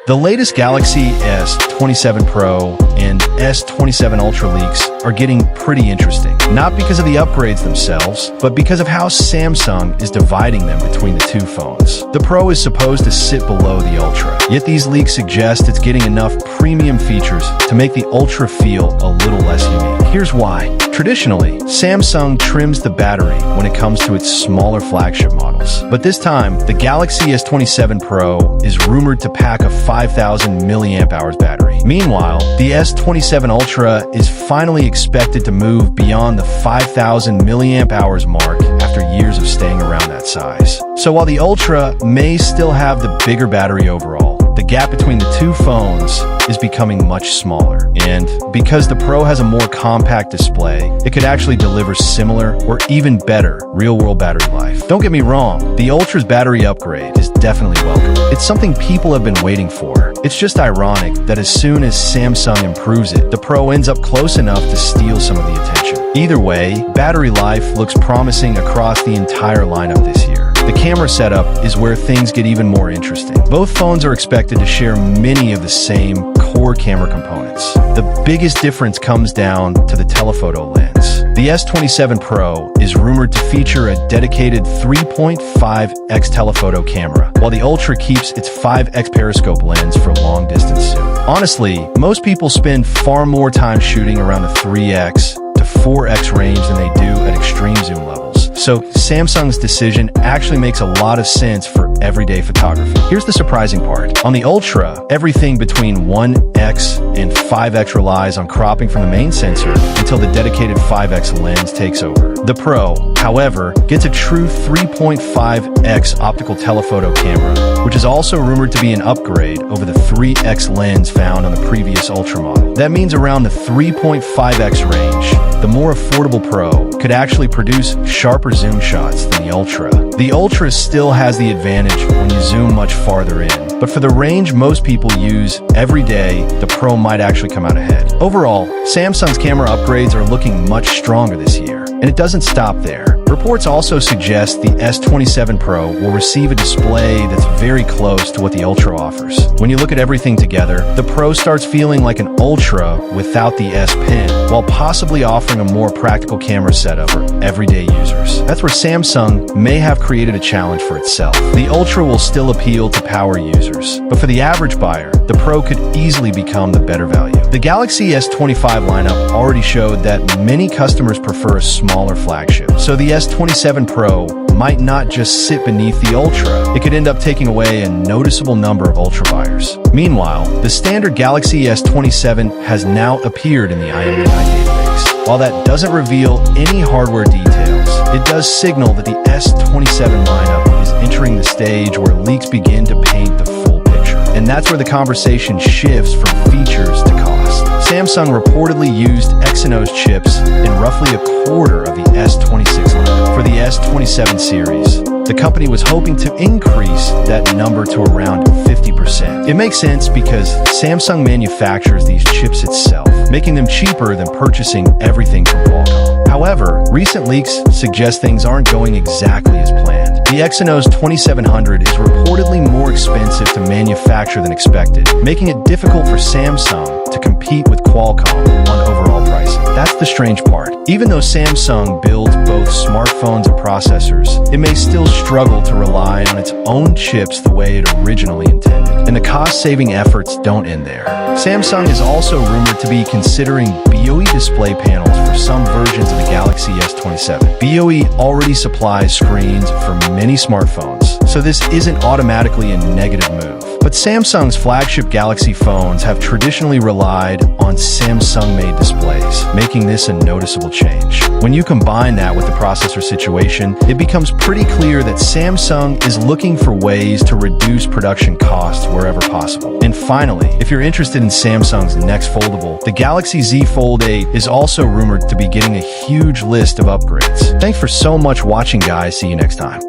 The latest Galaxy S27 Pro and S27 Ultra leaks are getting pretty interesting. Not because of the upgrades themselves, but because of how Samsung is dividing them between the two phones. The Pro is supposed to sit below the Ultra, yet these leaks suggest it's getting enough premium features to make the Ultra feel a little less unique. Here's why. Traditionally, Samsung trims the battery when it comes to its smaller flagship models. But this time, the Galaxy S27 Pro is rumored to pack a 5,000 mAh battery. Meanwhile, the S27 Ultra is finally expected to move beyond the 5,000 mAh mark after years of staying around that size. So while the Ultra may still have the bigger battery overall, the gap between the two phones is becoming much smaller. And because the Pro has a more compact display, it could actually deliver similar or even better real-world battery life. Don't get me wrong, the Ultra's battery upgrade is definitely welcome. It's something people have been waiting for. It's just ironic that as soon as Samsung improves it, the Pro ends up close enough to steal some of the attention. Either way, battery life looks promising across the entire lineup this year. The camera setup is where things get even more interesting. Both phones are expected to share many of the same core camera components. The biggest difference comes down to the telephoto lens. The S27 Pro is rumored to feature a dedicated 3.5x telephoto camera, while the Ultra keeps its 5x periscope lens for long distance zoom. Honestly, most people spend far more time shooting around the 3x to 4x range than they do at extreme zoom levels. So Samsung's decision actually makes a lot of sense for everyday photography. Here's the surprising part. On the Ultra, everything between 1x and 5x relies on cropping from the main sensor until the dedicated 5x lens takes over. The Pro, however, gets a true 3.5x optical telephoto camera, which is also rumored to be an upgrade over the 3x lens found on the previous Ultra model. That means around the 3.5x range, the more affordable Pro could actually produce sharper zoom shots than the Ultra. The Ultra still has the advantage when you zoom much farther in, but for the range most people use every day, the Pro might actually come out ahead. Overall, Samsung's camera upgrades are looking much stronger this year, and it doesn't stop there. Reports also suggest the S27 Pro will receive a display that's very close to what the Ultra offers. When you look at everything together, the Pro starts feeling like an Ultra without the S Pen, while possibly offering a more practical camera setup for everyday users. That's where Samsung may have created a challenge for itself. The Ultra will still appeal to power users, but for the average buyer, the Pro could easily become the better value. The Galaxy S25 lineup already showed that many customers prefer a smaller flagship, so the S27 Pro might not just sit beneath the Ultra, it could end up taking away a noticeable number of Ultra buyers. Meanwhile, the standard Galaxy S27 has now appeared in the IMEI database. While that doesn't reveal any hardware details, it does signal that the S27 lineup is entering the stage where leaks begin to paint the full picture. And that's where the conversation shifts from features to cost. Samsung reportedly used Exynos chips in roughly a quarter of the S26 lineup. For the S27 series, the company was hoping to increase that number to around 50%. It makes sense because Samsung manufactures these chips itself, making them cheaper than purchasing everything from Qualcomm. However, recent leaks suggest things aren't going exactly as planned. The Exynos 2700 is reportedly more expensive to manufacture than expected, making it difficult for Samsung to compete with Qualcomm on overall pricing. That's the strange part. Even though Samsung builds both smartphones and processors, it may still struggle to rely on its own chips the way it originally intended. And the cost-saving efforts don't end there. Samsung is also rumored to be considering BOE display panels for some versions of the Galaxy S27. BOE already supplies screens for many smartphones, so this isn't automatically a negative move. But Samsung's flagship Galaxy phones have traditionally relied on Samsung-made displays, making this a noticeable change. When you combine that with the processor situation, it becomes pretty clear that Samsung is looking for ways to reduce production costs wherever possible. And finally, if you're interested in Samsung's next foldable, the Galaxy Z Fold 8 is also rumored to be getting a huge list of upgrades. Thanks for so much watching, guys. See you next time.